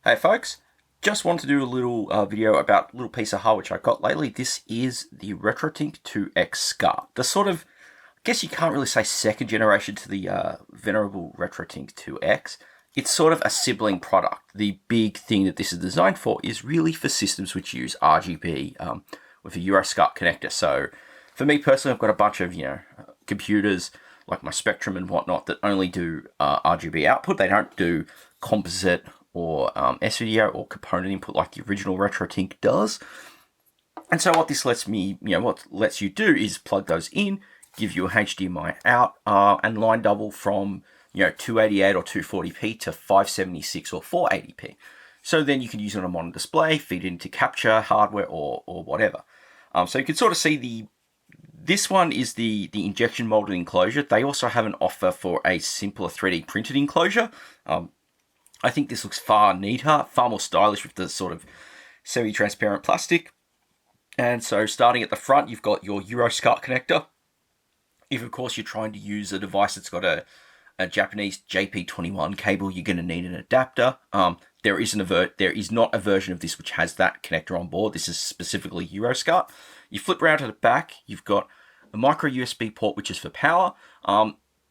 Hey folks, just wanted to do a little video about a little piece of hardware which I got lately. This is the RetroTink-2X SCART. The sort of, I guess you can't really say second generation to the venerable RetroTink-2X. It's sort of a sibling product. The big thing that this is designed for is really for systems which use RGB with a EuroSCART connector. So for me personally, I've got a bunch of, computers like my Spectrum and whatnot that only do RGB output. They don't do composite or SVDO or component input like the original RetroTink does. And so what this lets me, what lets you do is plug those in, give you a HDMI out, and line double from 288 or 240p to 576 or 480p. So then you can use it on a modern display, feed it into capture hardware or whatever. So you can sort of see this one is the injection molded enclosure. They also have an offer for a simpler 3D printed enclosure. I think this looks far neater, far more stylish with the sort of semi-transparent plastic. And so starting at the front, you've got your EuroSCART connector. If, of course, you're trying to use a device that's got a Japanese JP21 cable, you're going to need an adapter. There is not a version of this which has that connector on board. This is specifically EuroSCART. You flip around to the back, you've got a micro USB port, which is for power.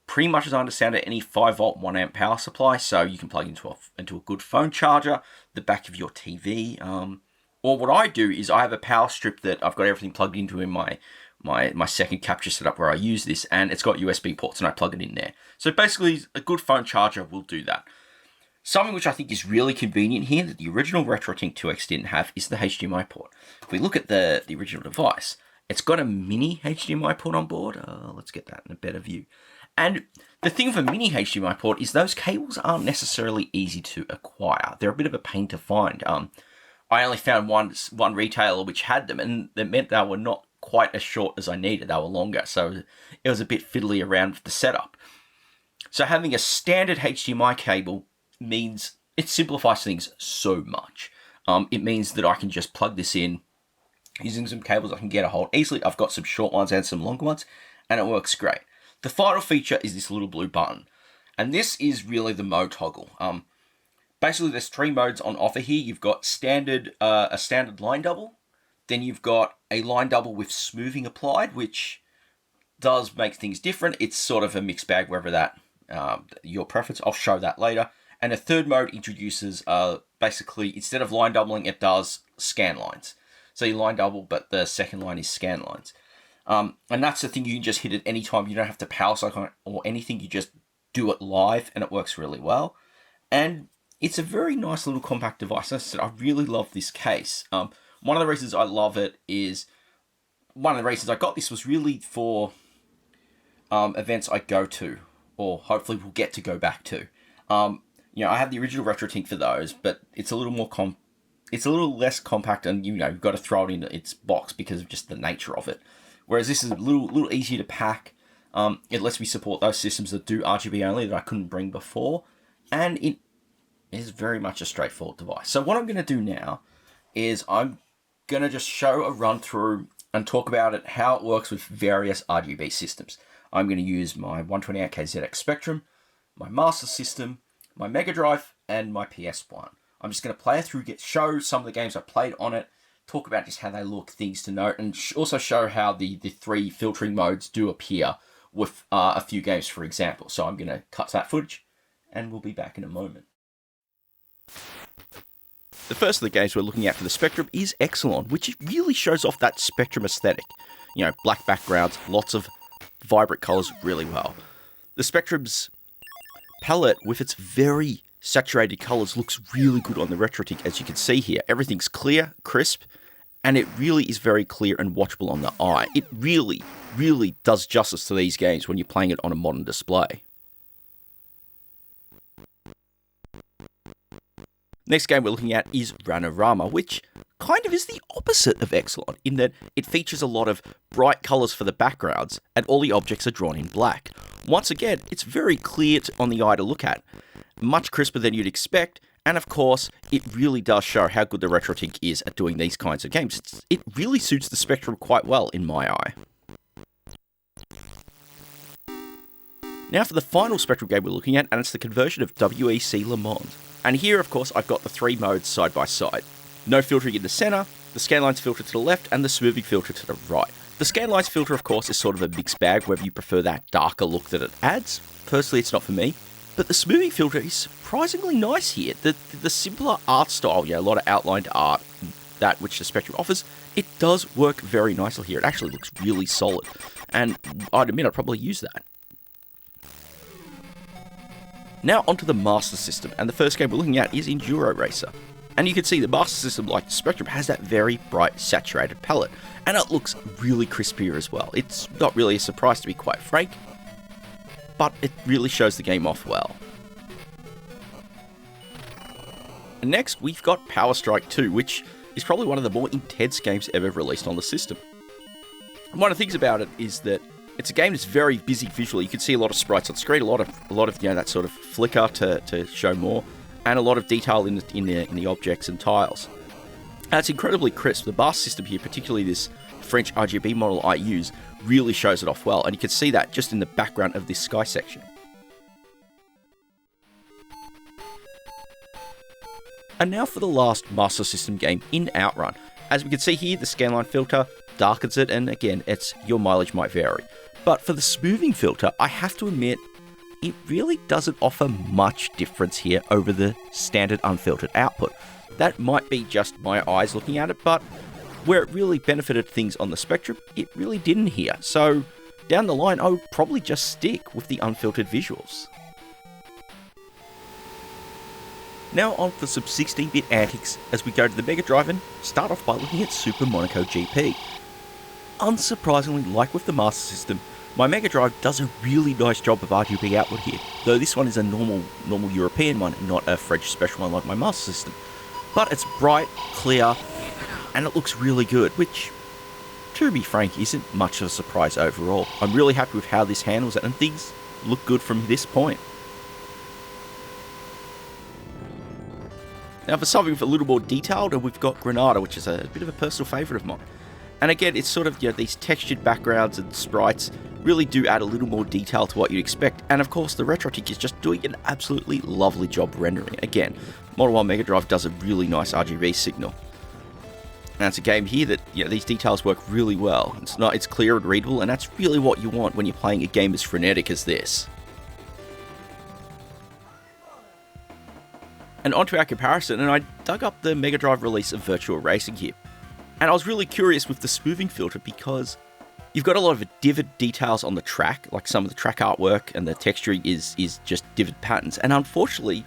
Pretty much as I understand it, any 5-volt 1-amp power supply, so you can plug into a good phone charger, the back of your TV. Or what I do is I have a power strip that I've got everything plugged into in my second capture setup where I use this, and it's got USB ports and I plug it in there. So basically, a good phone charger will do that. Something which I think is really convenient here that the original RetroTink-2X didn't have is the HDMI port. If we look at the original device, it's got a mini HDMI port on board. Let's get that in a better view. And the thing with a mini HDMI port is those cables aren't necessarily easy to acquire. They're a bit of a pain to find. I only found one retailer which had them, and that meant they were not quite as short as I needed. They were longer, so it was a bit fiddly around with the setup. So having a standard HDMI cable means it simplifies things so much. It means that I can just plug this in using some cables I can get a hold easily. I've got some short ones and some longer ones, and it works great. The final feature is this little blue button, and this is really the mode toggle. Basically, there's 3 modes on offer here. You've got a standard line double, then you've got a line double with smoothing applied, which does make things different. It's sort of a mixed bag, whether that your preference. I'll show that later. And a third mode introduces basically instead of line doubling, it does scan lines. So you line double, but the second line is scan lines. And that's the thing, you can just hit it anytime. You don't have to power cycle it or anything. You just do it live and it works really well. And it's a very nice little compact device. As I said, I really love this case. One of the reasons I love it is, one of the reasons I got this was really for events I go to, or hopefully will get to go back to. I have the original RetroTink for those, but it's a little more it's a little less compact, and you've got to throw it in its box because of just the nature of it. Whereas this is a little easier to pack. It lets me support those systems that do RGB only that I couldn't bring before. And it is very much a straightforward device. So what I'm going to do now is I'm going to just show a run through and talk about it, how it works with various RGB systems. I'm going to use my 128K ZX Spectrum, my Master System, my Mega Drive, and my PS1. I'm just going to play it through, show some of the games I played on it, talk about just how they look, things to note, and also show how the 3 filtering modes do appear with a few games, for example. So I'm going to cut that footage, and we'll be back in a moment. The first of the games we're looking at for the Spectrum is Exelon, which really shows off that Spectrum aesthetic. Black backgrounds, lots of vibrant colours really well. The Spectrum's palette, with its very saturated colours, looks really good on the RetroTink, as you can see here. Everything's clear, crisp, and it really is very clear and watchable on the eye. It really, really does justice to these games when you're playing it on a modern display. Next game we're looking at is Ranorama, which kind of is the opposite of Exelon, in that it features a lot of bright colours for the backgrounds, and all the objects are drawn in black. Once again, it's very clear on the eye to look at, much crisper than you'd expect, and of course, it really does show how good the RetroTink is at doing these kinds of games. It really suits the Spectrum quite well in my eye. Now for the final Spectrum game we're looking at, and it's the conversion of WEC Le Monde. And here, of course, I've got the 3 modes side by side. No filtering in the center, the scanlines filter to the left, and the smoothing filter to the right. The scanlines filter, of course, is sort of a mixed bag, whether you prefer that darker look that it adds. Personally, it's not for me. But the smoothing filter is surprisingly nice here. The simpler art style, a lot of outlined art, that which the Spectrum offers, it does work very nicely here. It actually looks really solid. And I'd admit I'd probably use that. Now onto the Master System, and the first game we're looking at is Enduro Racer. And you can see the Master System, like the Spectrum, has that very bright, saturated palette, and it looks really crispier as well. It's not really a surprise, to be quite frank, but it really shows the game off well. And next, we've got Power Strike 2, which is probably one of the more intense games ever released on the system. And one of the things about it is that it's a game that's very busy visually. You can see a lot of sprites on screen, a lot of that sort of flicker to show more, and a lot of detail in the objects and tiles. And it's incredibly crisp. The Master System here, particularly this French RGB model I use, really shows it off well, and you can see that just in the background of this sky section. And now for the last Master System game in Outrun. As we can see here, the scanline filter darkens it, and again, your mileage might vary. But for the smoothing filter, I have to admit, it really doesn't offer much difference here over the standard unfiltered output. That might be just my eyes looking at it, but where it really benefited things on the Spectrum, it really didn't here. So down the line, I would probably just stick with the unfiltered visuals. Now on for some 16-bit antics as we go to the Mega Drive and start off by looking at Super Monaco GP. Unsurprisingly, like with the Master System, my Mega Drive does a really nice job of RGB output here, though this one is a normal European one, not a French special one like my Master System. But it's bright, clear, and it looks really good, which, to be frank, isn't much of a surprise overall. I'm really happy with how this handles it, and things look good from this point. Now for something a little more detailed, we've got Granada, which is a bit of a personal favourite of mine. And again, it's sort of, these textured backgrounds and sprites really do add a little more detail to what you'd expect. And of course, the RetroTink is just doing an absolutely lovely job rendering. Again, Model 1 Mega Drive does a really nice RGB signal. And it's a game here that, these details work really well. It's clear and readable, and that's really what you want when you're playing a game as frenetic as this. And onto our comparison, and I dug up the Mega Drive release of Virtual Racing here. And I was really curious with the smoothing filter because you've got a lot of divot details on the track, like some of the track artwork and the texturing is just divot patterns. And unfortunately,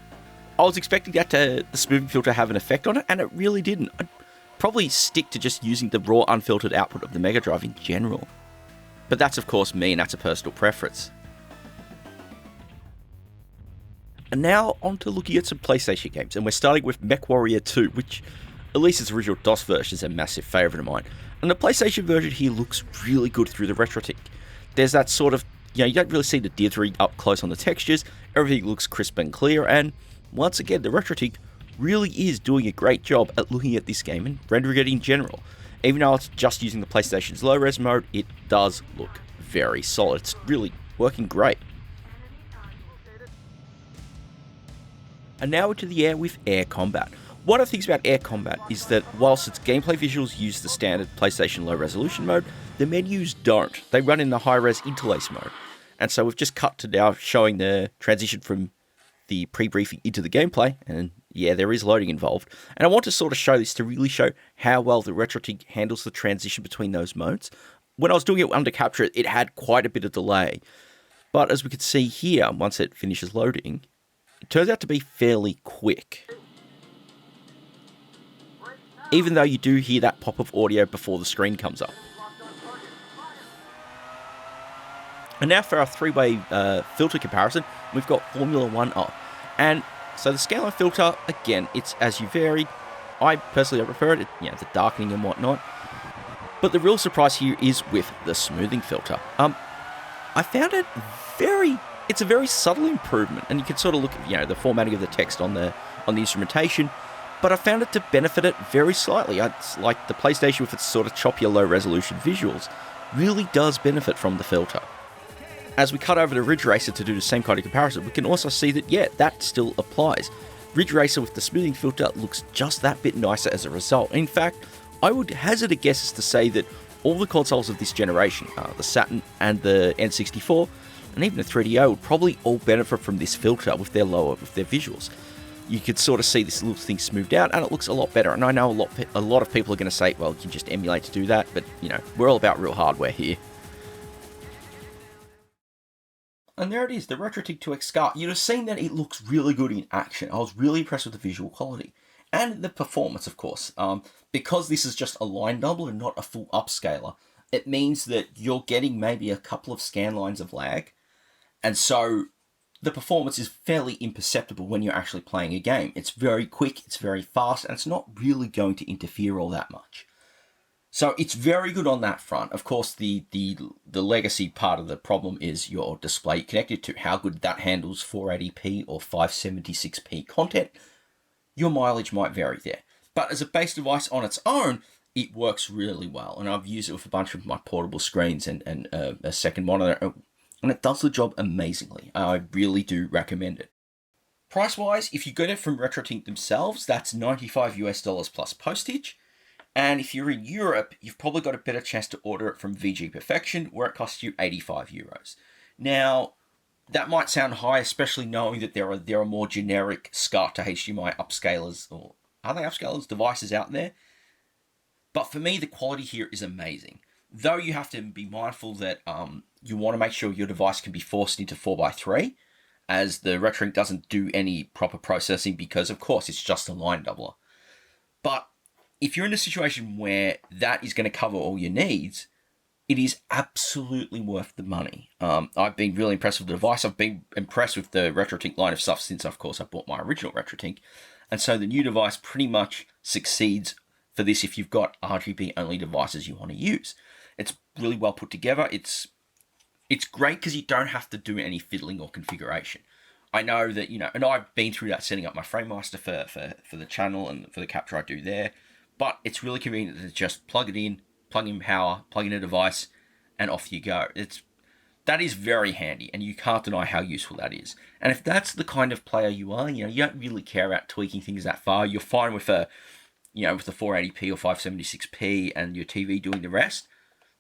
I was expecting the smoothing filter to have an effect on it, and it really didn't. I'd probably stick to just using the raw unfiltered output of the Mega Drive in general. But that's of course me, and that's a personal preference. And now on to looking at some PlayStation games, and we're starting with MechWarrior 2, which, at least its original DOS version, is a massive favourite of mine. And the PlayStation version here looks really good through the RetroTink. There's that sort of, you don't really see the dithering up close on the textures, everything looks crisp and clear, and once again, the RetroTink really is doing a great job at looking at this game and rendering it in general. Even though it's just using the PlayStation's low-res mode, it does look very solid. It's really working great. And now into the air with Air Combat. One of the things about Air Combat is that whilst its gameplay visuals use the standard PlayStation low resolution mode, the menus don't. They run in the high-res interlace mode. And so we've just cut to now showing the transition from the pre-briefing into the gameplay, and yeah, there is loading involved. And I want to sort of show this to really show how well the RetroTink handles the transition between those modes. When I was doing it under capture, it had quite a bit of delay. But as we can see here, once it finishes loading, it turns out to be fairly quick. Even though you do hear that pop of audio before the screen comes up. And now for our three-way filter comparison, we've got Formula 1 up. And so the scanline filter, again, it's as you vary. I personally prefer it, the darkening and whatnot. But the real surprise here is with the smoothing filter. I found it it's a very subtle improvement, and you can sort of look at the formatting of the text on the instrumentation, but I found it to benefit it very slightly. It's like the PlayStation with its sort of choppier low resolution visuals really does benefit from the filter. As we cut over to Ridge Racer to do the same kind of comparison, we can also see that that still applies. Ridge Racer with the smoothing filter looks just that bit nicer as a result. In fact, I would hazard a guess as to say that all the consoles of this generation, the Saturn and the N64, and even the 3DO would probably all benefit from this filter with their visuals. You could sort of see this little thing smoothed out, and it looks a lot better. And I know a lot of people are going to say, well, you can just emulate to do that, but, you know, we're all about real hardware here. And there it is, the RetroTink-2X SCART. You'd have seen that it looks really good in action. I was really impressed with the visual quality. And the performance, of course. Because this is just a line double and not a full upscaler, it means that you're getting maybe a couple of scan lines of lag. And so the performance is fairly imperceptible when you're actually playing a game. It's very quick, it's very fast, and it's not really going to interfere all that much. So it's very good on that front. Of course, the legacy part of the problem is your display connected to how good that handles 480p or 576p content. Your mileage might vary there. But as a base device on its own, it works really well. And I've used it with a bunch of my portable screens and a second monitor, and it does the job amazingly. I really do recommend it. Price-wise, if you get it from RetroTink themselves, that's $95 plus postage. And if you're in Europe, you've probably got a better chance to order it from VG Perfection, where it costs you €85. Now, that might sound high, especially knowing that there are more generic SCART to HDMI upscalers, or are they upscalers, devices out there. But for me, the quality here is amazing. Though you have to be mindful that you want to make sure your device can be forced into 4x3, as the RetroTink doesn't do any proper processing because, of course, it's just a line doubler. But if you're in a situation where that is going to cover all your needs, it is absolutely worth the money. I've been really impressed with the device. I've been impressed with the RetroTink line of stuff since, of course, I bought my original RetroTink. And so the new device pretty much succeeds for this if you've got RGB-only devices you want to use. It's really well put together. It's great because you don't have to do any fiddling or configuration. I know that, and I've been through that setting up my FrameMaster for the channel and for the capture I do there. But it's really convenient to just plug it in, plug in power, plug in a device, and off you go. That is very handy, and you can't deny how useful that is. And if that's the kind of player you are, you don't really care about tweaking things that far. You're fine with with the 480p or 576p and your TV doing the rest.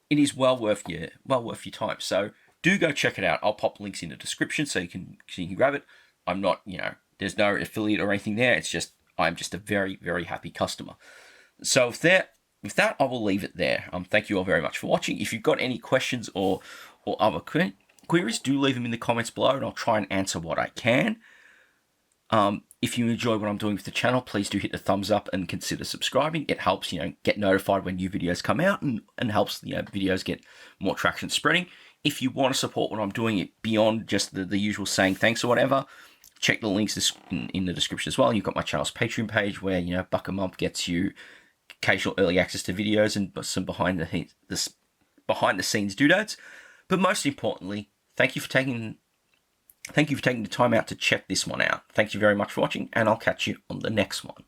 It is well worth your time. So do go check it out. I'll pop links in the description so you can grab it. I'm not, there's no affiliate or anything there. It's just I'm just a very, very happy customer. So with that, I will leave it there. Thank you all very much for watching. If you've got any questions or other queries, do leave them in the comments below, and I'll try and answer what I can. If you enjoy what I'm doing with the channel, please do hit the thumbs up and consider subscribing. It helps, get notified when new videos come out and helps videos get more traction spreading. If you want to support what I'm doing it beyond just the usual saying thanks or whatever, check the links in the description as well. You've got my channel's Patreon page where, $1 a month gets you occasional early access to videos and some behind the scenes doodads. But most importantly, thank you for taking the time out to check this one out. Thank you very much for watching, and I'll catch you on the next one.